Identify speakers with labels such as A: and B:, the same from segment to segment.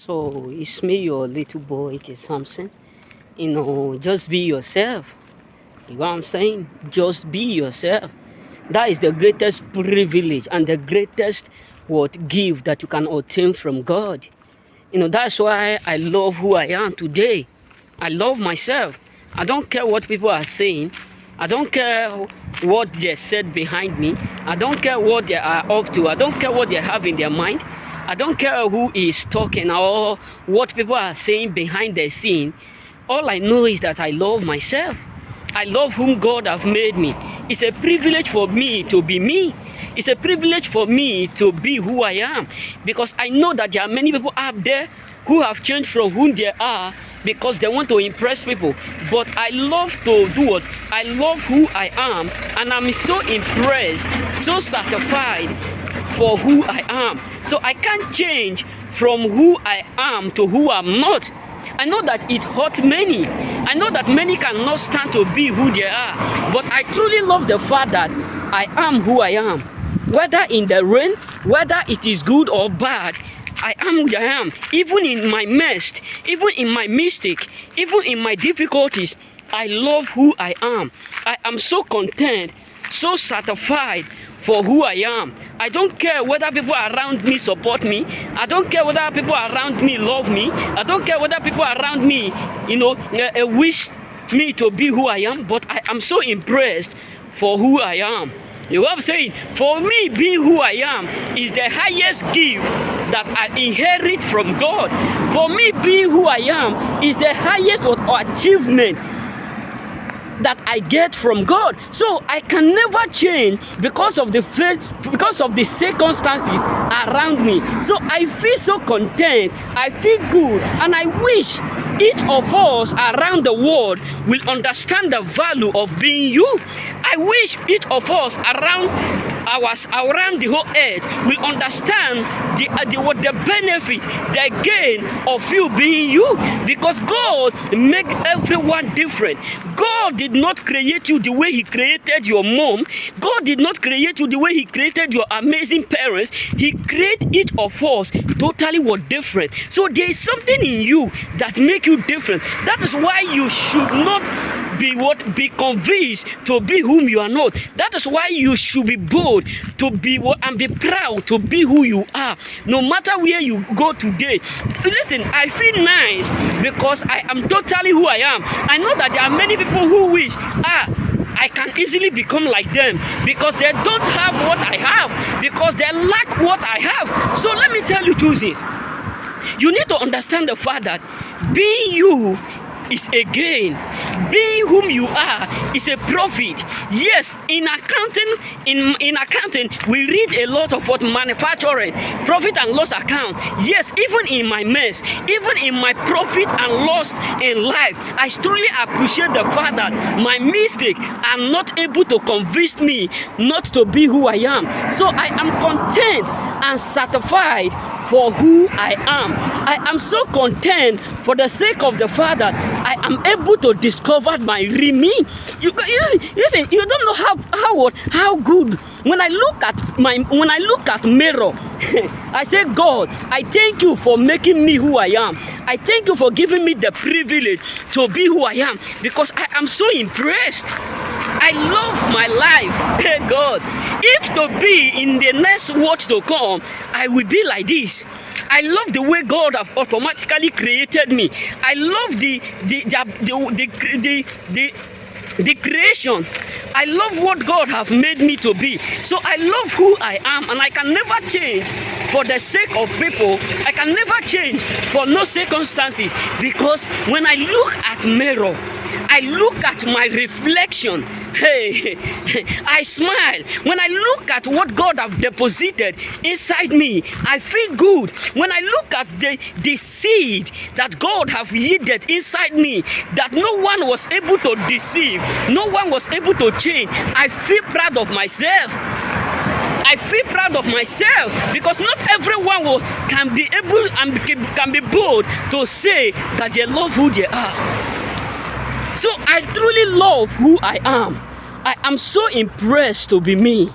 A: So it's me, your little boy, K. Samson. Just be yourself. You know what I'm saying? Just be yourself. That is the greatest privilege and the greatest gift that you can obtain from God. That's why I love who I am today. I love myself. I don't care what people are saying. I don't care what they said behind me. I don't care what they are up to. I don't care what they have in their mind. I don't care who is talking or what people are saying behind the scene. All I know is that I love myself. I love whom God have made me. It's a privilege for me to be me. It's a privilege for me to be who I am. Because I know that there are many people out there who have changed from who they are because they want to impress people. But I love to do what? I love who I am. And I'm so impressed, so satisfied for who I am. So I can't change from who I am to who I'm not. I know that it hurts many. I know that many cannot stand to be who they are. But I truly love the fact that I am who I am. Whether in the rain, whether it is good or bad, I am who I am. Even in my mess, even in my mistake, even in my difficulties, I love who I am. I am so content, so satisfied for who I am. I don't care whether people around me support me. I don't care whether people around me love me. I don't care whether people around me, wish me to be who I am. But I am so impressed for who I am. You know what I'm saying? For me, being who I am is the highest gift that I inherit from God. For me, being who I am is the highest achievement that I get from God. So I can never change because of the faith, because of the circumstances around me. So I feel so content, I feel good, and I wish each of us around the world will understand the value of being you. I wish each of us around the whole earth will understand the benefit, the gain of you being you, because God make everyone different. God did not create you the way He created your mom. God did not create you the way He created your amazing parents. He created each of us totally different. So there is something in you that make you different. That is why you should not be convinced to be whom you are not. That is why you should be bold to be and be proud to be who you are. No matter where you go today. Listen, I feel nice because I am totally who I am. I know that there are many people who wish, I can easily become like them because they don't have what I have, because they lack what I have. So let me tell you two things. You need to understand the fact that being you is a gain. Being whom you are is a profit. Yes, in accounting, we read a lot of what manufacturing, profit and loss account. Yes, even in my mess, even in my profit and loss in life, I truly appreciate the fact that my mistake are not able to convince me not to be who I am. So I am content and satisfied for who I am. I am so content for the sake of the fact that I am able to discover my real me. Listen, you don't know how good. When I look at mirror, I say, God, I thank you for making me who I am. I thank you for giving me the privilege to be who I am, because I am so impressed. I love my life. Hey God, if to be in the next world to come, I will be like this. I love the way God have automatically created me. I love the creation. I love what God have made me to be. So I love who I am, and I can never change for the sake of people. I can never change for no circumstances, because when I look at mirror, I look at my reflection. Hey, I smile. When I look at what God have deposited inside me, I feel good. When I look at the seed that God have yielded inside me, that no one was able to deceive, no one was able to change, I feel proud of myself. I feel proud of myself, because not everyone can be able and can be bold to say that they love who they are. So I truly love who I am. I am so impressed to be me,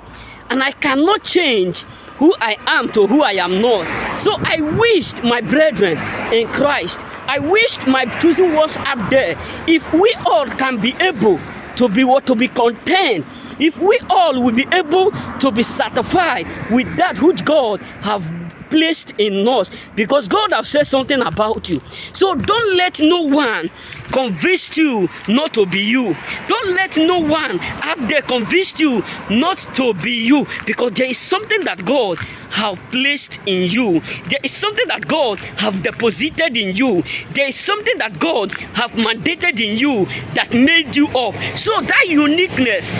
A: and I cannot change who I am to who I am not. So I wished my brethren in Christ, I wished my chosen ones up there, if we all can be able to be what? To be content. If we all will be able to be satisfied with that which God have placed in us, because God have said something about you. So don't let no one convince you not to be you. Don't let no one up there convince you not to be you, because there is something that God have placed in you. There is something that God have deposited in you. There is something that God have mandated in you that made you up. So that uniqueness,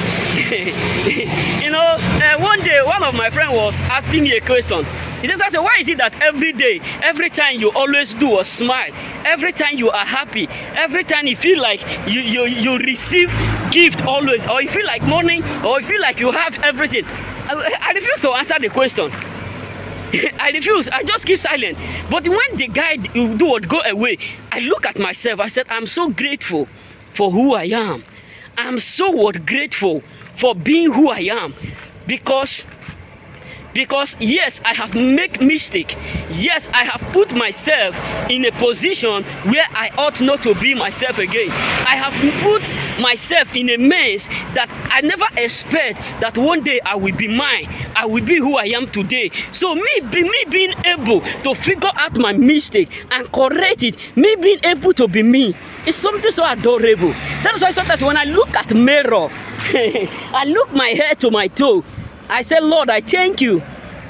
A: one day one of my friends was asking me a question. He says, I said, why is it that every day, every time you always do a smile, every time you are happy, every time you feel like you receive gift always, or you feel like morning, or you feel like you have everything? I refuse to answer the question. I refuse. I just keep silent. But when the guy would go away, I look at myself. I said, I'm so grateful for who I am. I'm so grateful for being who I am. Because yes, I have made mistake. Yes, I have put myself in a position where I ought not to be myself again. I have put myself in a mess that I never expect that one day I will be mine. I will be who I am today. So me being able to figure out my mistake and correct it, me being able to be me, is something so adorable. That's why sometimes when I look at mirror, I look my head to my toe, I say, Lord, I thank you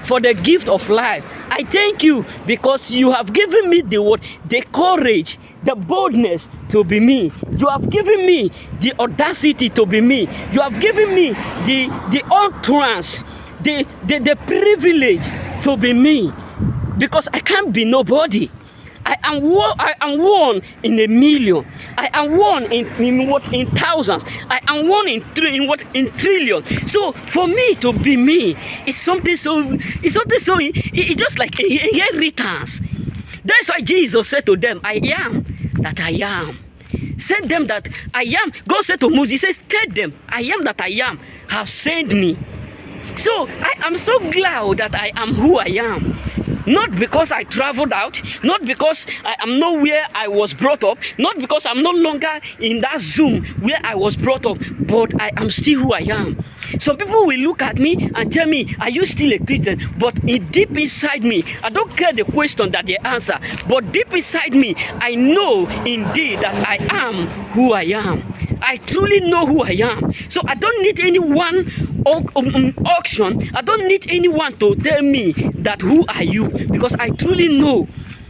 A: for the gift of life. I thank you because you have given me the courage, the boldness to be me. You have given me the audacity to be me. You have given me the utterance, the privilege to be me. Because I can't be nobody. I am one in a million. I am one in thousands. I am one in trillions. So for me to be me, it's something so it's just like a inheritance. That's why Jesus said to them, I am that I am. Send them that I am. God said to Moses, he says, tell them, I am that I am, have sent me. So I am so glad that I am who I am. Not because I traveled out, not because I am not where I was brought up, not because I'm no longer in that Zoom where I was brought up, but I am still who I am. Some people will look at me and tell me, are you still a Christian? But deep inside me, I don't care the question that they answer, but deep inside me, I know indeed that I am who I am. I truly know who I am. So I don't need anyone auction. I don't need anyone to tell me that who are you, because I truly know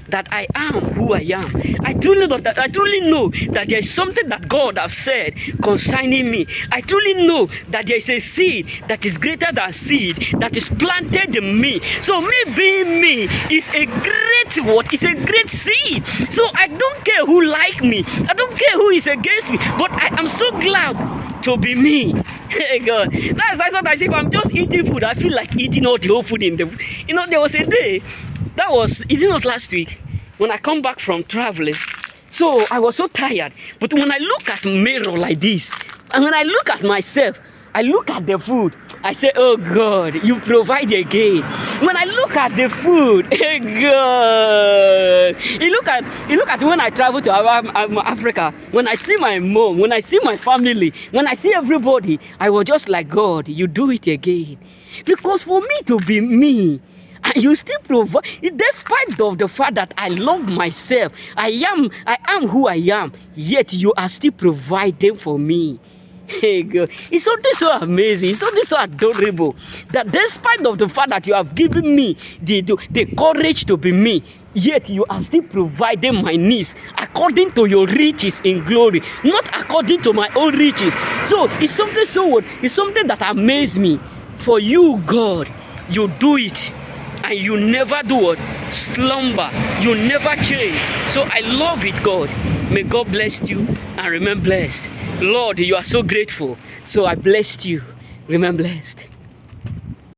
A: that I am who I am. I truly know that there is something that God has said concerning me. I truly know that there is a seed that is greater than seed that is planted in me. So me being me is a great what? It's a great seed. So I don't care who like me. I don't care who is against me. But I am so glad to be me. Hey God. That's why sometimes if I'm just eating food, I feel like eating all the whole food in the. There was a day. That was, it was last week when I come back from traveling. So I was so tired. But when I look at mirror like this, and when I look at myself, I look at the food, I say, oh God, you provide again. When I look at the food, hey God. You look at when I travel to Africa, when I see my mom, when I see my family, when I see everybody, I was just like, God, you do it again. Because for me to be me, and you still provide, despite of the fact that I love myself, I am who I am, yet you are still providing for me. Hey God, it's something so amazing, it's something so adorable, that despite of the fact that you have given me the courage to be me, yet you are still providing my needs according to your riches in glory, not according to my own riches. So it's something that amazes me. For you, God, you do it. And you never do what? Slumber. You never change. So I love it, God. May God bless you and remain blessed. Lord, you are so grateful. So I blessed you. Remain blessed.